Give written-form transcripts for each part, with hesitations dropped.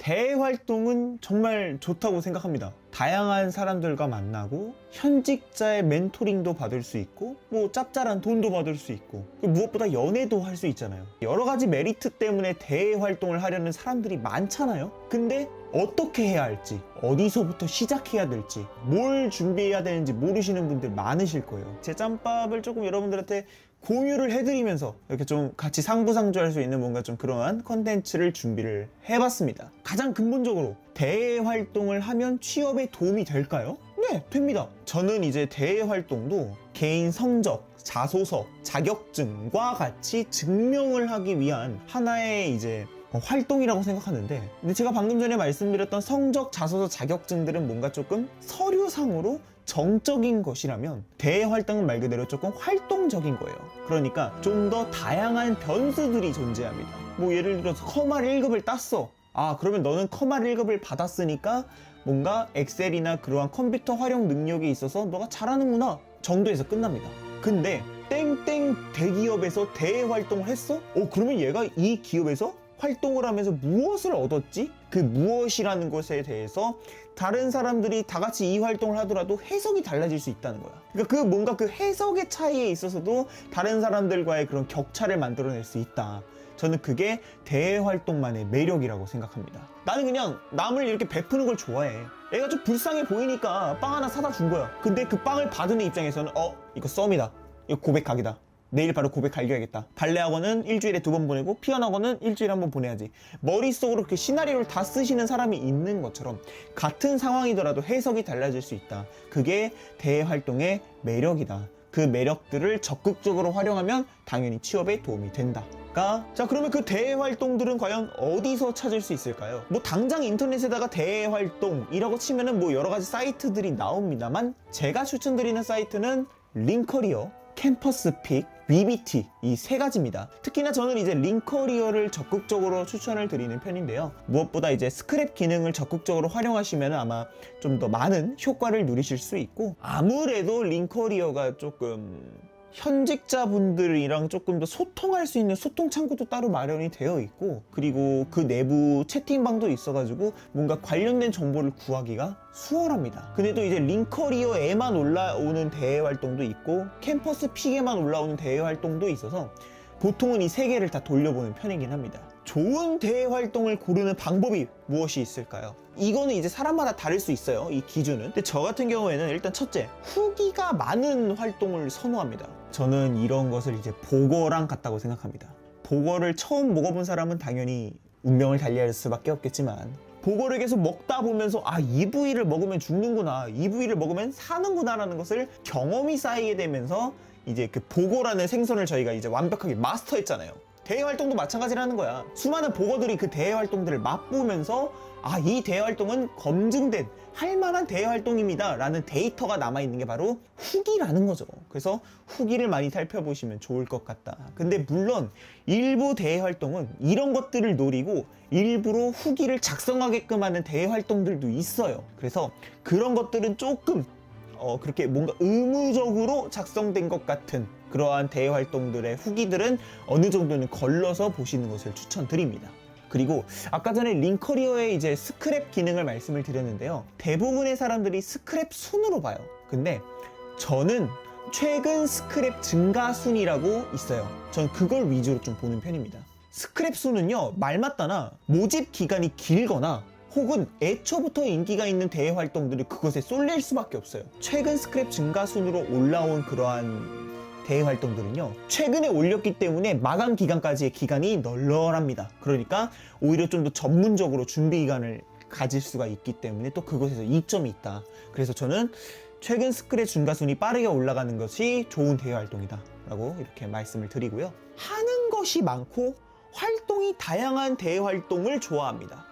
대외 활동은 정말 좋다고 생각합니다. 다양한 사람들과 만나고 현직자의 멘토링도 받을 수 있고 뭐 짭짤한 돈도 받을 수 있고 무엇보다 연애도 할 수 있잖아요. 여러 가지 메리트 때문에 대외 활동을 하려는 사람들이 많잖아요. 근데 어떻게 해야 할지, 어디서부터 시작해야 될지, 뭘 준비해야 되는지 모르시는 분들 많으실 거예요. 제 짬밥을 조금 여러분들한테 공유를 해드리면서 이렇게 좀 같이 상부상조할 수 있는 뭔가 좀 그러한 컨텐츠를 준비를 해봤습니다. 가장 근본적으로 대외 활동을 하면 취업에 도움이 될까요? 네, 됩니다. 저는 이제 대외 활동도 개인 성적, 자소서, 자격증과 같이 증명을 하기 위한 하나의 이제 활동이라고 생각하는데, 근데 제가 방금 전에 말씀드렸던 성적, 자소서, 자격증들은 뭔가 조금 서류상으로 정적인 것이라면 대외 활동은 말 그대로 조금 활동적인 거예요. 그러니까 좀 더 다양한 변수들이 존재합니다. 뭐 예를 들어서 커말 1급을 땄어. 아, 그러면 너는 커말 1급을 받았으니까 뭔가 엑셀이나 그러한 컴퓨터 활용 능력이 있어서 너가 잘하는구나 정도에서 끝납니다. 근데 땡땡 대기업에서 대외 활동을 했어? 그러면 얘가 이 기업에서 활동을 하면서 무엇을 얻었지? 그 무엇이라는 것에 대해서 다른 사람들이 다 같이 이 활동을 하더라도 해석이 달라질 수 있다는 거야. 그러니까 그 뭔가 그 해석의 차이에 있어서도 다른 사람들과의 그런 격차를 만들어낼 수 있다. 저는 그게 대외 활동만의 매력이라고 생각합니다. 나는 그냥 남을 이렇게 베푸는 걸 좋아해. 얘가 좀 불쌍해 보이니까 빵 하나 사다 준 거야. 근데 그 빵을 받은 애 입장에서는 이거 썸이다. 이거 고백각이다. 내일 바로 고백 갈겨야겠다. 발레 학원은 일주일에 2번 보내고 피아노 학원은 일주일에 1번 보내야지. 머릿속으로 그 시나리오를 다 쓰시는 사람이 있는 것처럼 같은 상황이더라도 해석이 달라질 수 있다. 그게 대외 활동의 매력이다. 그 매력들을 적극적으로 활용하면 당연히 취업에 도움이 된다. 자, 그러면 그 대외 활동들은 과연 어디서 찾을 수 있을까요? 뭐 당장 인터넷에다가 대외 활동이라고 치면은 뭐 여러 가지 사이트들이 나옵니다만, 제가 추천드리는 사이트는 링커리어, 캠퍼스픽, 위비티 이 세 가지입니다. 특히나 저는 이제 링커리어를 적극적으로 추천을 드리는 편인데요. 무엇보다 이제 스크랩 기능을 적극적으로 활용하시면 아마 좀 더 많은 효과를 누리실 수 있고, 아무래도 링커리어가 조금 현직자분들이랑 조금 더 소통할 수 있는 소통 창구도 따로 마련이 되어 있고, 그리고 그 내부 채팅방도 있어가지고 뭔가 관련된 정보를 구하기가 수월합니다. 근데 또 이제 링커리어에만 올라오는 대외 활동도 있고 캠퍼스 픽에만 올라오는 대외 활동도 있어서 보통은 이 세 개를 다 돌려보는 편이긴 합니다. 좋은 대외 활동을 고르는 방법이 무엇이 있을까요? 이거는 이제 사람마다 다를 수 있어요, 이 기준은. 근데 저 같은 경우에는 일단 첫째, 후기가 많은 활동을 선호합니다. 저는 이런 것을 이제 보거랑 같다고 생각합니다. 보거를 처음 먹어본 사람은 당연히 운명을 달리할 수밖에 없겠지만, 보거를 계속 먹다 보면서 이 부위를 먹으면 죽는구나, 이 부위를 먹으면 사는구나 라는 것을 경험이 쌓이게 되면서 이제 그 보거라는 생선을 저희가 이제 완벽하게 마스터했잖아요. 대외 활동도 마찬가지라는 거야. 수많은 보거들이 그 대외 활동들을 맛보면서 이 대외 활동은 검증된 할만한 대외 활동입니다 라는 데이터가 남아있는 게 바로 후기라는 거죠. 그래서 후기를 많이 살펴보시면 좋을 것 같다. 근데 물론 일부 대외 활동은 이런 것들을 노리고 일부러 후기를 작성하게끔 하는 대외 활동들도 있어요. 그래서 그런 것들은 조금 그렇게 뭔가 의무적으로 작성된 것 같은 그러한 대외 활동들의 후기들은 어느 정도는 걸러서 보시는 것을 추천드립니다. 그리고 아까 전에 링커리어의 이제 스크랩 기능을 말씀을 드렸는데요. 대부분의 사람들이 스크랩 순으로 봐요. 근데 저는 최근 스크랩 증가 순이라고 있어요. 전 그걸 위주로 좀 보는 편입니다. 스크랩 순은요, 말 맞다나 모집 기간이 길거나 혹은 애초부터 인기가 있는 대외 활동들을 그것에 쏠릴 수밖에 없어요. 최근 스크랩 증가 순으로 올라온 그러한 대외 활동들은요, 최근에 올렸기 때문에 마감 기간까지의 기간이 널널합니다. 그러니까 오히려 좀 더 전문적으로 준비 기간을 가질 수가 있기 때문에 또 그것에서 이점이 있다. 그래서 저는 최근 스크랩 증가순이 빠르게 올라가는 것이 좋은 대외 활동이다 라고 이렇게 말씀을 드리고요. 하는 것이 많고 활동이 다양한 대외 활동을 좋아합니다.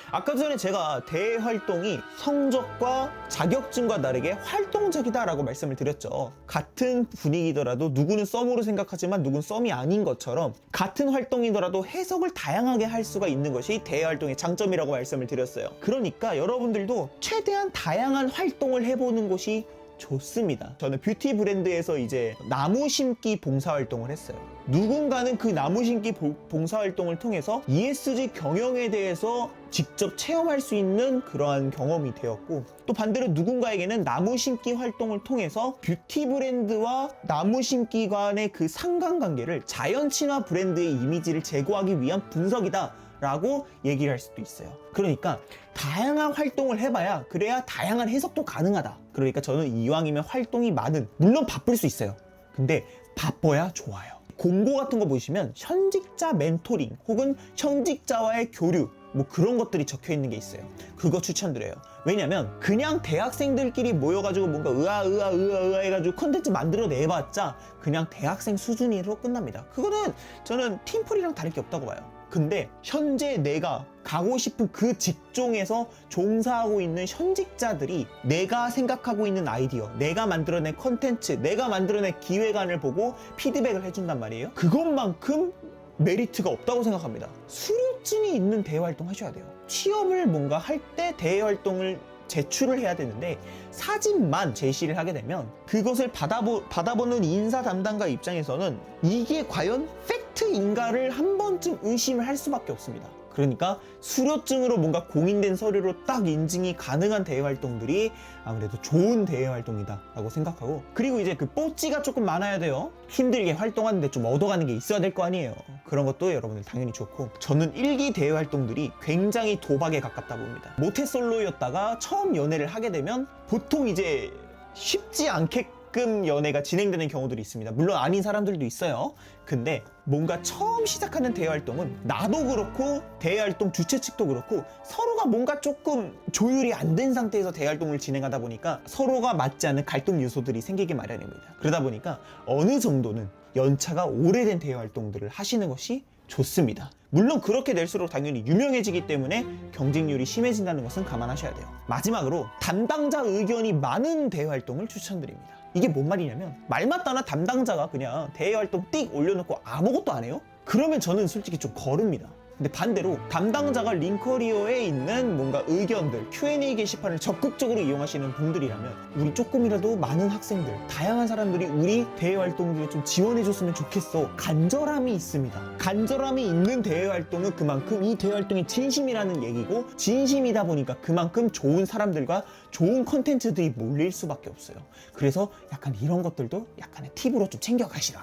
아까 전에 제가 대외 활동이 성적과 자격증과 다르게 활동적이다 라고 말씀을 드렸죠. 같은 분위기더라도 누구는 썸으로 생각하지만 누구는 썸이 아닌 것처럼 같은 활동이더라도 해석을 다양하게 할 수가 있는 것이 대외 활동의 장점이라고 말씀을 드렸어요. 그러니까 여러분들도 최대한 다양한 활동을 해보는 것이 좋습니다. 저는 뷰티 브랜드에서 이제 나무 심기 봉사활동을 했어요. 누군가는 그 나무 심기 봉사활동을 통해서 ESG 경영에 대해서 직접 체험할 수 있는 그러한 경험이 되었고, 또 반대로 누군가에게는 나무 심기 활동을 통해서 뷰티 브랜드와 나무 심기 간의 그 상관관계를 자연 친화 브랜드의 이미지를 제고하기 위한 분석이다 라고 얘기를 할 수도 있어요. 그러니까 다양한 활동을 해봐야 그래야 다양한 해석도 가능하다. 그러니까 저는 이왕이면 활동이 많은, 물론 바쁠 수 있어요. 근데 바빠야 좋아요. 공고 같은 거 보시면 현직자 멘토링 혹은 현직자와의 교류 뭐 그런 것들이 적혀 있는 게 있어요. 그거 추천드려요. 왜냐면 그냥 대학생들끼리 모여가지고 뭔가 으아 해가지고 컨텐츠 만들어 내봤자 그냥 대학생 수준으로 끝납니다. 그거는 저는 팀플이랑 다를 게 없다고 봐요. 근데 현재 내가 가고 싶은 그 직종에서 종사하고 있는 현직자들이 내가 생각하고 있는 아이디어, 내가 만들어낸 컨텐츠, 내가 만들어낸 기획안을 보고 피드백을 해준단 말이에요. 그것만큼 메리트가 없다고 생각합니다. 수료증이 있는 대외활동 하셔야 돼요. 취업을 뭔가 할 때 대외활동을 제출을 해야 되는데 사진만 제시를 하게 되면 그것을 받아보는 인사 담당가 입장에서는 이게 과연 팩트인가를 한 번쯤 의심을 할 수밖에 없습니다. 그러니까 수료증으로 뭔가 공인된 서류로 딱 인증이 가능한 대외활동들이 아무래도 좋은 대외활동이다 라고 생각하고, 그리고 이제 그 뽀찌가 조금 많아야 돼요. 힘들게 활동하는데 좀 얻어가는 게 있어야 될 거 아니에요. 그런 것도 여러분들 당연히 좋고, 저는 1기 대외활동들이 굉장히 도박에 가깝다 봅니다. 모태솔로였다가 처음 연애를 하게 되면 보통 이제 쉽지 않게끔 연애가 진행되는 경우들이 있습니다. 물론 아닌 사람들도 있어요. 근데 뭔가 처음 시작하는 대외활동은 나도 그렇고 대외활동 주최 측도 그렇고 서로가 뭔가 조금 조율이 안 된 상태에서 대외활동을 진행하다 보니까 서로가 맞지 않는 갈등 요소들이 생기기 마련입니다. 그러다 보니까 어느 정도는 연차가 오래된 대외활동들을 하시는 것이 좋습니다. 물론 그렇게 될수록 당연히 유명해지기 때문에 경쟁률이 심해진다는 것은 감안하셔야 돼요. 마지막으로 담당자 의견이 많은 대외활동을 추천드립니다. 이게 뭔 말이냐면 말 맞다나 담당자가 그냥 대외활동 띡 올려놓고 아무것도 안 해요? 그러면 저는 솔직히 좀 거릅니다. 근데 반대로 담당자가 링커리어에 있는 뭔가 의견들, Q&A 게시판을 적극적으로 이용하시는 분들이라면 우리 조금이라도 많은 학생들, 다양한 사람들이 우리 대외활동들에 좀 지원해줬으면 좋겠어. 간절함이 있습니다. 간절함이 있는 대외활동은 그만큼 이 대외활동이 진심이라는 얘기고, 진심이다 보니까 그만큼 좋은 사람들과 좋은 컨텐츠들이 몰릴 수밖에 없어요. 그래서 약간 이런 것들도 약간의 팁으로 좀 챙겨가시라.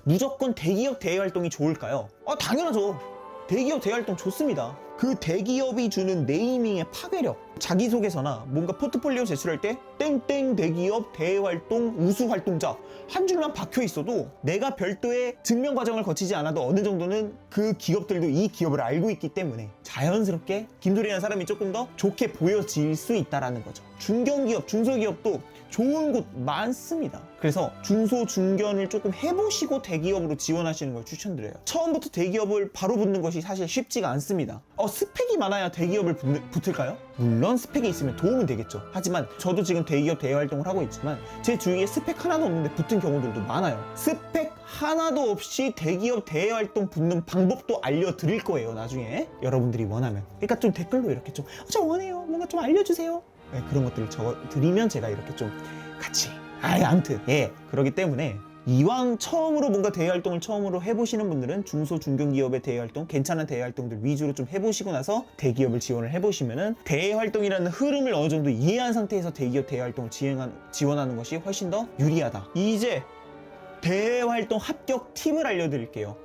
무조건 대기업 대외활동이 좋을까요? 당연하죠. 대기업 대활동 좋습니다. 그 대기업이 주는 네이밍의 파괴력, 자기소개서나 뭔가 포트폴리오 제출할 때 땡땡 대기업 대활동 우수 활동자 한 줄만 박혀 있어도 내가 별도의 증명 과정을 거치지 않아도 어느 정도는 그 기업들도 이 기업을 알고 있기 때문에 자연스럽게 김도리라는 사람이 조금 더 좋게 보여질 수 있다라는 거죠. 중견기업, 중소기업도 좋은 곳 많습니다. 그래서 중소, 중견을 조금 해보시고 대기업으로 지원하시는 걸 추천드려요. 처음부터 대기업을 바로 붙는 것이 사실 쉽지가 않습니다. 스펙이 많아야 대기업을 붙을까요? 물론 스펙이 있으면 도움은 되겠죠. 하지만 저도 지금 대기업 대외활동을 하고 있지만 제 주위에 스펙 하나도 없는데 붙은 경우들도 많아요. 스펙 하나도 없이 대기업 대외활동 붙는 방법도 알려드릴 거예요, 나중에. 여러분들이 원하면. 그러니까 좀 댓글로 이렇게 좀 저 원해요, 뭔가 좀 알려주세요. 네, 그런 것들을 적어드리면 제가 이렇게 좀 같이 아무튼 그러기 때문에 이왕 처음으로 뭔가 대외활동을 처음으로 해보시는 분들은 중소 중견기업의 대외활동, 괜찮은 대외활동들 위주로 좀 해보시고 나서 대기업을 지원을 해보시면은 대외활동이라는 흐름을 어느 정도 이해한 상태에서 대기업 대외활동을 지원하는 것이 훨씬 더 유리하다. 이제 대외활동 합격 팁을 알려드릴게요.